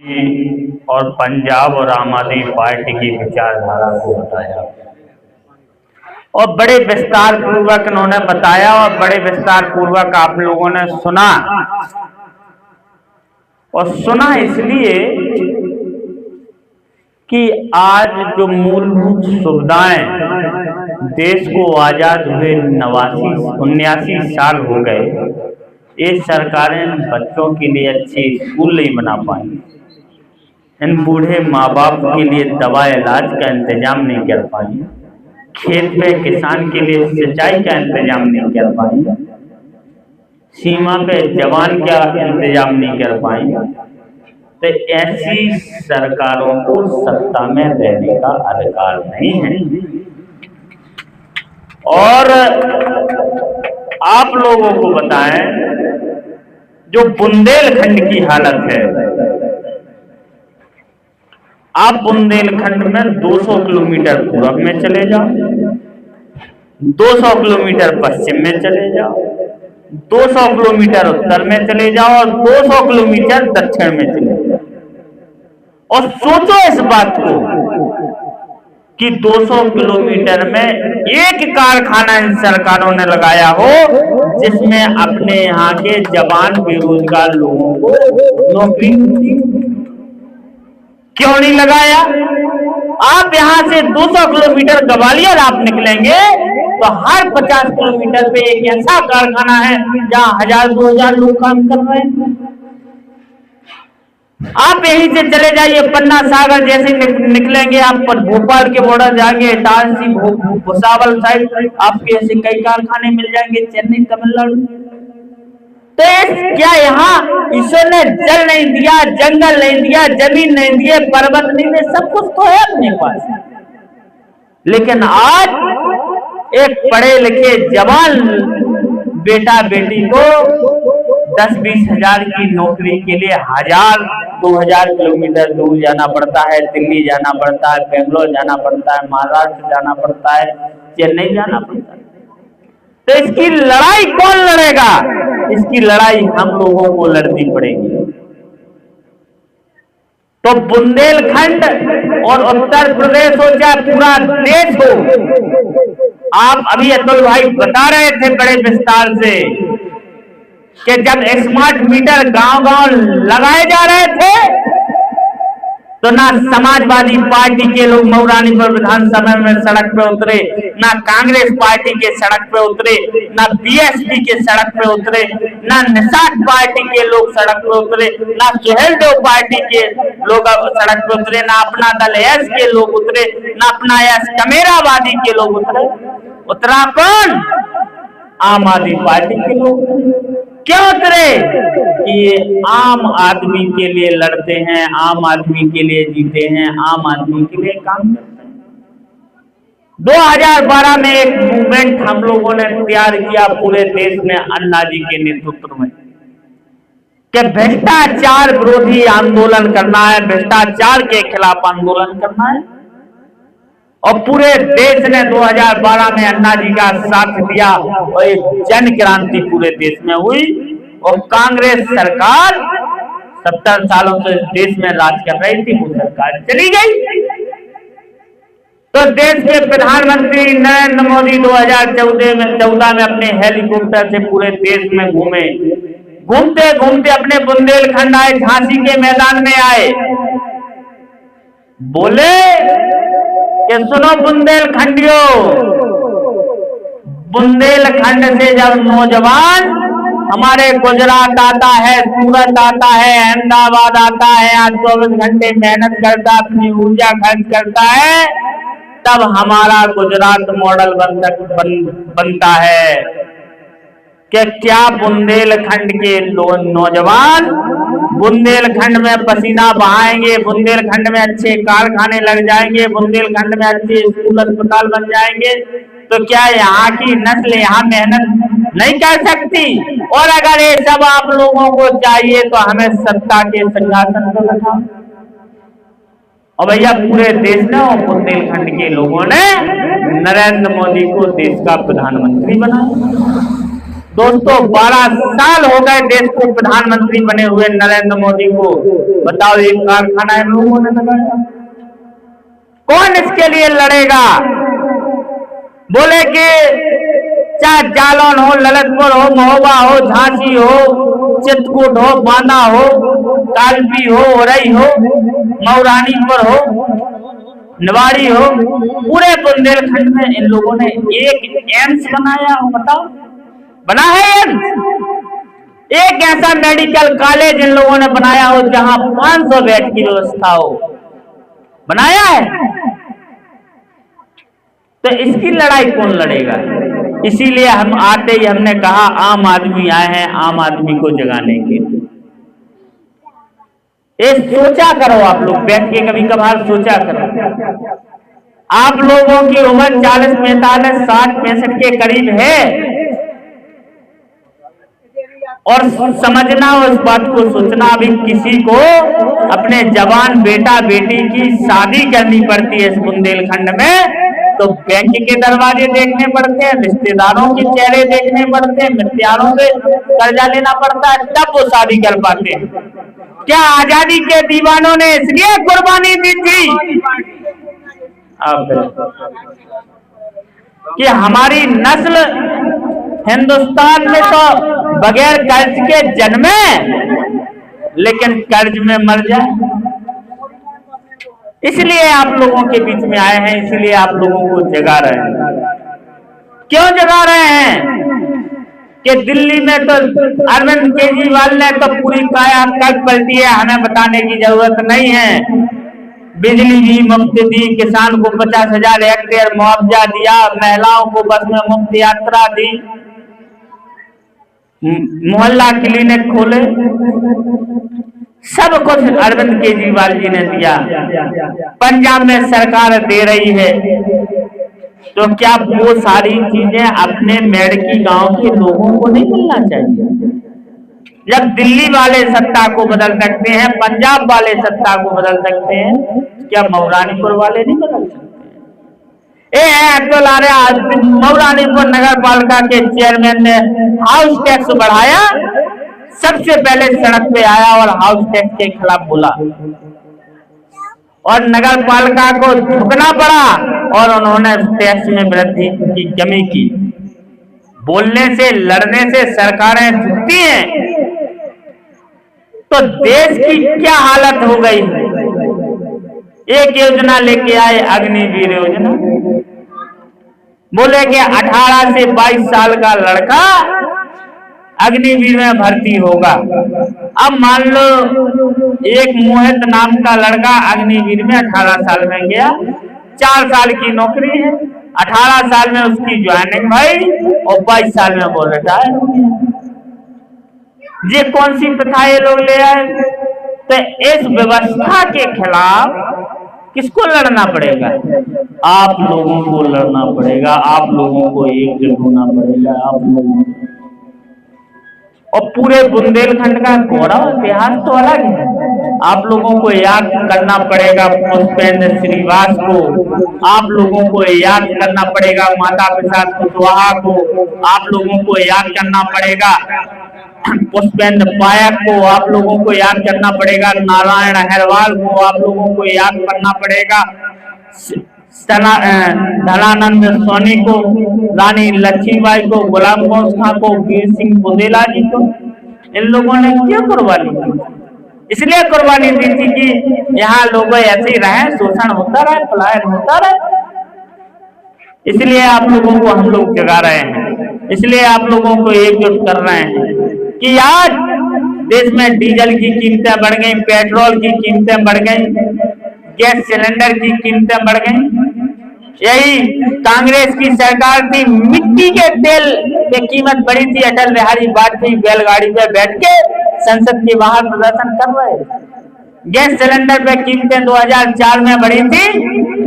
और पंजाब और आम आदमी पार्टी की विचारधारा को बताया और बड़े विस्तार पूर्वक उन्होंने बताया और बड़े विस्तार पूर्वक आप लोगों ने सुना। और सुना इसलिए कि आज जो मूलभूत सुविधाएं देश को आजाद हुए 79 साल हो गए, ये सरकारें बच्चों के लिए अच्छे स्कूल नहीं बना पाई, इन बूढ़े माँ बाप के लिए दवा इलाज का इंतजाम नहीं कर पाई, खेत में किसान के लिए सिंचाई का इंतजाम नहीं कर पाई, सीमा पे जवान का इंतजाम नहीं कर पाई। तो ऐसी सरकारों को सत्ता में रहने का अधिकार नहीं है। और आप लोगों को बताएं, जो बुंदेलखंड की हालत है, आप बुंदेलखंड में 200 किलोमीटर पूर्व में चले जाओ, 200 किलोमीटर पश्चिम में चले जाओ, 200 किलोमीटर उत्तर में चले जाओ और 200 किलोमीटर दक्षिण में चले जाओ और सोचो इस बात को कि 200 किलोमीटर में एक कारखाना इन सरकारों ने लगाया हो जिसमें अपने यहाँ के जवान बेरोजगार लोगों को नौकरी मिलती। क्यों नहीं लगाया? आप यहाँ से 200 किलोमीटर ग्वालियर आप निकलेंगे तो हर 50 किलोमीटर पे एक ऐसा कारखाना है जहाँ 1000-2000 लोग काम कर रहे हैं। आप यहीं से चले जाइए, पन्ना सागर जैसे निकलेंगे आप पर भोपाल के बॉर्डर जाएंगे, इटारसी भुसावल साइड आपके ऐसे कई कारखाने मिल जाएंगे, चेन्नई तमिलनाडु। तो क्या यहाँ ईश्वर ने जल नहीं दिया, जंगल नहीं दिया, जमीन नहीं दिए, पर्वत नहीं दिए, सब कुछ तो है अपने पास। लेकिन आज एक पढ़े लिखे जवान बेटा बेटी को 10-20 हजार की नौकरी के लिए 1000-2000 किलोमीटर दूर जाना पड़ता है, दिल्ली जाना पड़ता है, बेंगलोर जाना पड़ता है, महाराष्ट्र जाना पड़ता है, चेन्नई जाना पड़ता है। तो इसकी लड़ाई कौन लड़ेगा? इसकी लड़ाई हम लोगों को लड़नी पड़ेगी। तो बुंदेलखंड और उत्तर प्रदेश हो चाहे पूरा देश हो, आप अभी अतुल भाई बता रहे थे बड़े विस्तार से कि जब स्मार्ट मीटर गांव-गांव लगाए जा रहे थे तो ना समाजवादी पार्टी के लोग मऊरानीपुर विधानसभा में सड़क पे उतरे, ना कांग्रेस पार्टी के सड़क पे उतरे, ना बीएसपी के सड़क पे उतरे, ना निषाद पार्टी के लोग सड़क पे उतरे, ना सुहेलदेव पार्टी के लोग सड़क पे उतरे, ना अपना दल एस के लोग उतरे, ना अपना एस कमेरावादी के लोग उतरे। उतरा कौन? आम आदमी पार्टी के लोग। क्यों उतरे? कि ये आम आदमी के लिए लड़ते हैं, आम आदमी के लिए जीते हैं, आम आदमी के लिए काम करते हैं। 2012 में एक मूवमेंट हम लोगों ने तैयार किया पूरे देश में अन्ना जी के नेतृत्व में कि भ्रष्टाचार विरोधी आंदोलन करना है, भ्रष्टाचार के खिलाफ आंदोलन करना है। और पूरे देश ने 2012 में अन्ना जी का साथ दिया और एक जन क्रांति पूरे देश में हुई और कांग्रेस सरकार 70 सालों से देश में राज कर रही थी, वो सरकार चली गई। तो देश के प्रधानमंत्री नरेंद्र मोदी 2014 में अपने हेलीकॉप्टर से पूरे देश में घूमे, घूमते घूमते अपने बुंदेलखंड आए, झांसी के मैदान में आए, बोले कि सुनो बुंदेलखंडियों, बुंदेलखंड से जब नौजवान हमारे गुजरात आता है, सूरत आता है, अहमदाबाद आता है, आज 24 घंटे मेहनत करता, अपनी ऊर्जा खर्च करता है, तब हमारा गुजरात मॉडल बनता है। कि क्या बुंदेलखंड के नौजवान बुंदेलखंड में पसीना बहाएंगे, बुंदेलखंड में अच्छे कारखाने लग जाएंगे, बुंदेलखंड में अच्छे स्कूल अस्पताल बन जाएंगे, तो क्या यहाँ की नस्ल यहाँ मेहनत नहीं कर सकती? और अगर ये सब आप लोगों को चाहिए तो हमें सत्ता के सिंहासन पर बैठाओ। और भैया पूरे देश ने और बुंदेलखंड के लोगों ने नरेंद्र मोदी को देश का प्रधानमंत्री बनाया। दोस्तों 12 साल हो गए देश को प्रधानमंत्री बने हुए नरेंद्र मोदी को। बताओ एक कारखाना इन लोगों ने लगाया। कौन इसके लिए लड़ेगा? बोले कि चाहे जालौन हो, ललितपुर हो, महोबा हो, झांसी हो, चित्रकूट हो, बांदा हो, कालपी हो, औरई हो, मऊरानीपुर हो, निवाड़ी हो, पूरे बुंदेलखंड में इन लोगों ने एक एम्स बनाया हो। बताओ, बना है एम्स? एक ऐसा मेडिकल कॉलेज इन लोगों ने बनाया हो जहां 500 बेड की व्यवस्था हो, बनाया है? तो इसकी लड़ाई कौन लड़ेगा? इसीलिए हम आते ही हमने कहा आम आदमी आए हैं आम आदमी को जगाने के लिए। ये सोचा करो, आप लोग बैठ के कभी कभार सोचा करो। आप लोगों की उम्र 40, 45, 60, 65 के करीब है और समझना उस बात को सोचना, अभी किसी को अपने जवान बेटा बेटी की शादी करनी पड़ती है इस बुंदेलखंड में तो बैंक के दरवाजे देखने पड़ते हैं, रिश्तेदारों के चेहरे देखने पड़ते हैं, मित्रों से कर्जा लेना पड़ता है, तब वो शादी कर पाते हैं। क्या आजादी के दीवानों ने इसलिए कुर्बानी दी थी कि हमारी नस्ल हिंदुस्तान में तो बगैर कर्ज के जन्मे लेकिन कर्ज में मर जाए? इसलिए आप लोगों के बीच में आए हैं, इसलिए आप लोगों को जगा रहे हैं। क्यों जगा रहे हैं? कि दिल्ली में तो अरविंद केजरीवाल ने तो पूरी काया पलट पलटी है, हमें बताने की जरूरत नहीं है। बिजली भी मुफ्त दी, किसान को 50,000 हेक्टेयर मुआवजा दिया, महिलाओं को बस में मुफ्त यात्रा दी, मोहल्ला क्लिनिक खोले, सब कुछ अरविंद केजरीवाल जी ने दिया। पंजाब में सरकार दे रही है, तो क्या वो सारी चीजें अपने मेडकी गांव के लोगों को नहीं मिलना चाहिए? जब दिल्ली वाले सत्ता को बदल सकते हैं, पंजाब वाले सत्ता को बदल सकते हैं, क्या मऊरानीपुर वाले नहीं बदल सकते? मऊरानीपुर नगर पालिका के चेयरमैन ने हाउस टैक्स बढ़ाया, सबसे पहले सड़क पे आया और हाउस टैक्स के खिलाफ बोला और नगर पालिका को झुकना पड़ा और उन्होंने टैक्स में वृद्धि की कमी की। बोलने से, लड़ने से सरकारें झुकती हैं तो देश की क्या हालत हो गई। एक योजना लेके आए, अग्निवीर योजना, बोले कि 18 से 22 साल का लड़का अग्निवीर में भर्ती होगा। अब मान लो एक मोहित नाम का लड़का अग्निवीर में 18 साल में गया, 4 साल की नौकरी है, 18 साल में उसकी ज्वाइनिंग भई और 22 साल में वो रिटायर हो गया। ये कौन सी प्रथा ये लोग ले आए? तो इस व्यवस्था के खिलाफ किसको लड़ना पड़ेगा? आप लोगों को लड़ना पड़ेगा, आप लोगों को एकजुट होना पड़ेगा, आप लोगों को। और पूरे बुंदेलखंड का गौरव इतिहास तो अलग है। आप लोगों को याद करना पड़ेगा पुष्पेंद्र श्रीवास को, आप लोगों को याद करना पड़ेगा माता प्रसाद कुशवाहा को, आप लोगों को याद करना पड़ेगा पुष्पेंद्र पायक को, आप लोगों को याद करना पड़ेगा नारायण अहिरवाल को, आप लोगों को याद करना पड़ेगा धनानंद सोनी को, रानी लक्ष्मीबाई को, गुलाम गौस खां को, वीर सिंह बुंदेला जी को। इन लोगों ने क्यों कुर्बानी दी? इसलिए कुर्बानी दी थी कि यहाँ लोग ऐसे ही रहे, शोषण होता रहे, पलायन होता रहे। इसलिए आप लोगों को हम लोग जगा रहे हैं, इसलिए आप लोगों को एकजुट कर रहे हैं कि आज देश में डीजल की कीमतें बढ़ गई, पेट्रोल की कीमतें बढ़ गई, गैस सिलेंडर की कीमतें बढ़ गई। यही कांग्रेस की सरकार थी, मिट्टी के तेल की कीमत बढ़ी थी, अटल बिहारी वाजपेयी बैलगाड़ी पे बैठ के संसद के बाहर प्रदर्शन कर रहे। गैस सिलेंडर पे कीमतें 2004 में बढ़ी थी,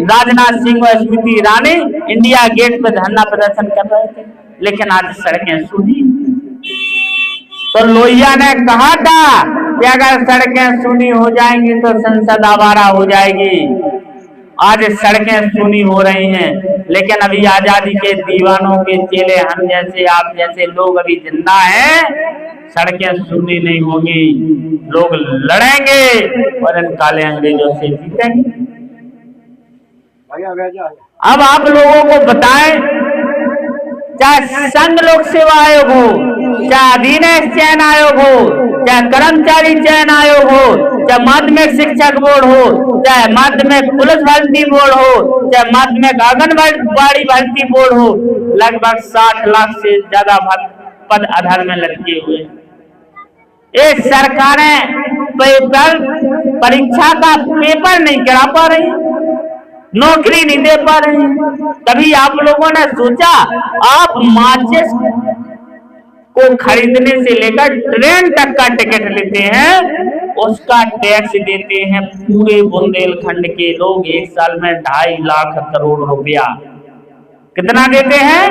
राजनाथ सिंह और स्मृति ईरानी इंडिया गेट पे धरना प्रदर्शन कर रहे थे, लेकिन आज सड़कें सूनी। तो लोहिया ने कहा था कि अगर सड़कें सूनी हो जाएंगी तो संसद आवारा हो जाएगी। आज सड़कें सूनी हो रही हैं, लेकिन अभी आजादी के दीवानों के चेले हम जैसे आप जैसे लोग अभी जिंदा हैं, सड़कें सुननी नहीं होगी, लोग लड़ेंगे और इन काले अंग्रेजों से जीतेंगे। अब आप लोगों को बताएं, चाहे संघ लोक सेवा आयोग हो, चाहे अधीनस्थ चयन आयोग हो, चाहे कर्मचारी चयन आयोग हो, चाहे माध्यमिक शिक्षक बोर्ड हो, चाहे माध्यमिक पुलिस भर्ती बोर्ड हो, चाहे माध्यमिक आंगनबाड़ी भर्ती बोर्ड हो, लगभग 60 लाख से ज्यादा पद आधार में लटके हुए। ये सरकारें पेपर परीक्षा का पेपर नहीं करा पा रही, नौकरी नहीं दे पा रही। कभी आप लोगों ने सोचा, आप माचिस को खरीदने से लेकर ट्रेन तक का टिकट लेते हैं, उसका टैक्स देते हैं पूरे बुंदेलखंड के लोग एक साल में 2.5 लाख करोड़ रुपया। कितना देते हैं?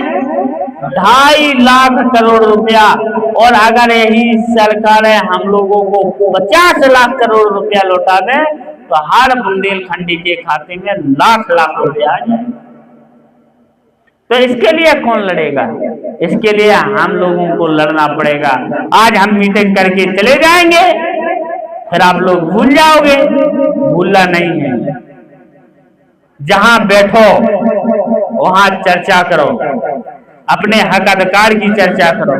2.5 लाख करोड़ रुपया। और अगर यही सरकारें हम लोगों को 50 लाख करोड़ रुपया लौटा दें तो हर बुंदेलखंडी के खाते में लाख रुपया आ जाए। तो इसके लिए कौन लड़ेगा? इसके लिए हम लोगों को लड़ना पड़ेगा। आज हम मीटिंग करके चले जाएंगे, फिर आप लोग भूल जाओगे। भूलना नहीं है, जहां बैठो वहां चर्चा करो, अपने हक अधिकार की चर्चा करो।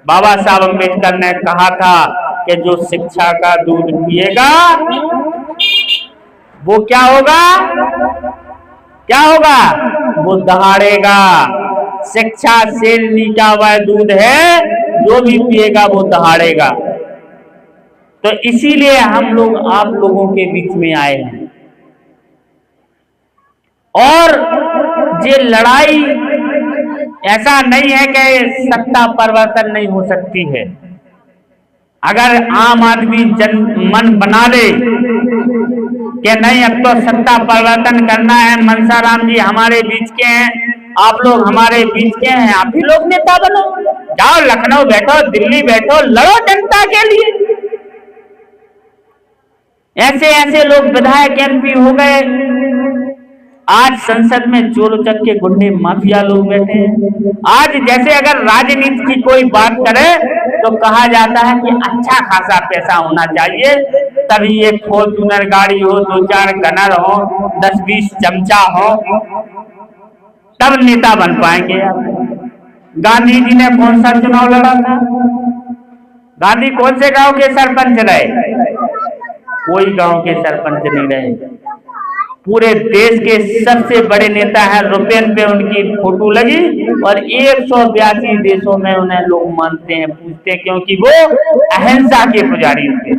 बाबा साहब अम्बेडकर ने कहा था कि जो शिक्षा का दूध पिएगा वो क्या होगा? क्या होगा? वो दहाड़ेगा। शिक्षा से नीचा हुआ दूध है, जो भी पिएगा वो दहाड़ेगा। तो इसीलिए हम लोग आप लोगों के बीच में आए हैं। और ये लड़ाई ऐसा नहीं है कि सत्ता परिवर्तन नहीं हो सकती है। अगर आम आदमी मन बना ले कि नहीं अब तो सत्ता परिवर्तन करना है, मनसाराम जी हमारे बीच के हैं, आप लोग हमारे बीच के हैं, आप ही लोग नेता बनो, जाओ लखनऊ बैठो, दिल्ली बैठो, लड़ो जनता के लिए। ऐसे ऐसे लोग विधायक एमपी हो गए। आज संसद में चोर उचक्के गुंडे माफिया लोग बैठे हैं। आज जैसे अगर राजनीति की कोई बात करे तो कहा जाता है कि अच्छा खासा पैसा होना चाहिए, तभी एक फॉर्च्यूनर गाड़ी हो, 2-4 गनर हो, 10-20 चमचा हो, तब नेता बन पाएंगे। गांधी जी ने कौन सा चुनाव लड़ा था? गांधी कौन से गांव के सरपंच रहे? कोई गांव के सरपंच नहीं रहे। पूरे देश के सबसे बड़े नेता हैं, रुपये पे उनकी फोटो लगी और 182 देशों में उन्हें लोग मानते हैं, पूछते हैं, क्योंकि वो अहिंसा के पुजारी थे।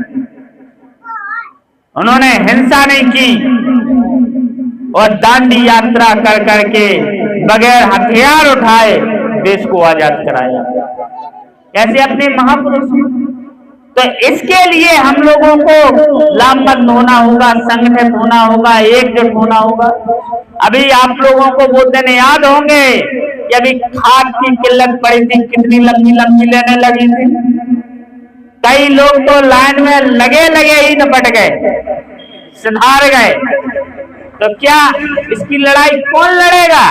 उन्होंने हिंसा नहीं की और दांडी यात्रा कर करके बगैर हथियार उठाए देश को आजाद कराया। ऐसे अपने महापुरुष। तो इसके लिए हम लोगों को लामबंद होना होगा, संगठित होना होगा, एकजुट होना होगा। अभी आप लोगों को वो दिन याद होंगे कि अभी खाद की किल्लत पड़ी थी, कितनी लंबी लेने लगी थी। कई लोग तो लाइन में लगे ही निपट गए, सुधार गए। तो क्या इसकी लड़ाई कौन लड़ेगा?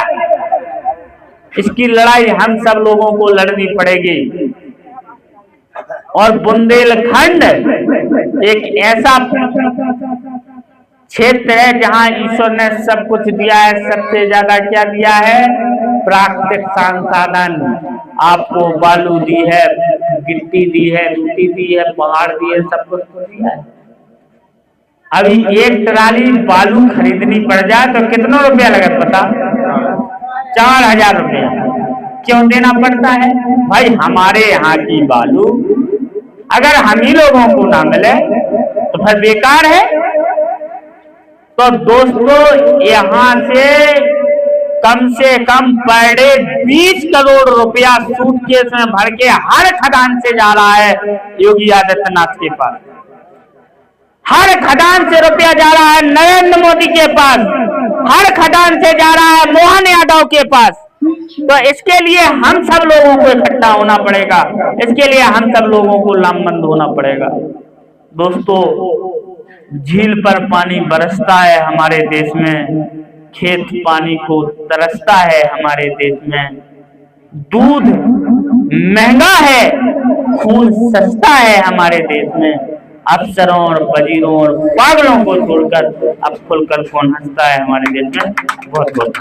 इसकी लड़ाई हम सब लोगों को लड़नी पड़ेगी। और बुंदेलखंड एक ऐसा क्षेत्र है जहां ईश्वर ने सब कुछ दिया है। सबसे ज्यादा क्या दिया है? प्राकृतिक संसाधन। आपको बालू दी है, गिट्टी दी है, मिट्टी दी है, पहाड़ दी है, सब कुछ दिया है। अभी एक ट्राली बालू खरीदनी पड़ जाए तो कितना रुपया लगे पता? 4000 रुपया। क्यों देना पड़ता है भाई? हमारे यहाँ की बालू अगर हम ही लोगों को ना मिले तो फिर बेकार है। तो दोस्तों, यहाँ से कम पर डे 20 करोड़ रुपया सूटकेस में भर के हर खदान से जा रहा है योगी आदित्यनाथ के पास। हर खदान से रुपया जा रहा है नरेंद्र मोदी के पास, हर खदान से जा रहा है मोहन यादव के पास। तो इसके लिए हम सब लोगों को इकट्ठा होना पड़ेगा, इसके लिए हम सब लोगों को लामबंद होना पड़ेगा। दोस्तों, झील पर पानी बरसता है हमारे देश में, खेत पानी को तरसता है हमारे देश में, दूध महंगा है, खून सस्ता है हमारे देश में। अफसरों और वजीरों और पागलों को छोड़कर अब खुलकर कौन हंसता है हमारे देश में। बहुत बहुत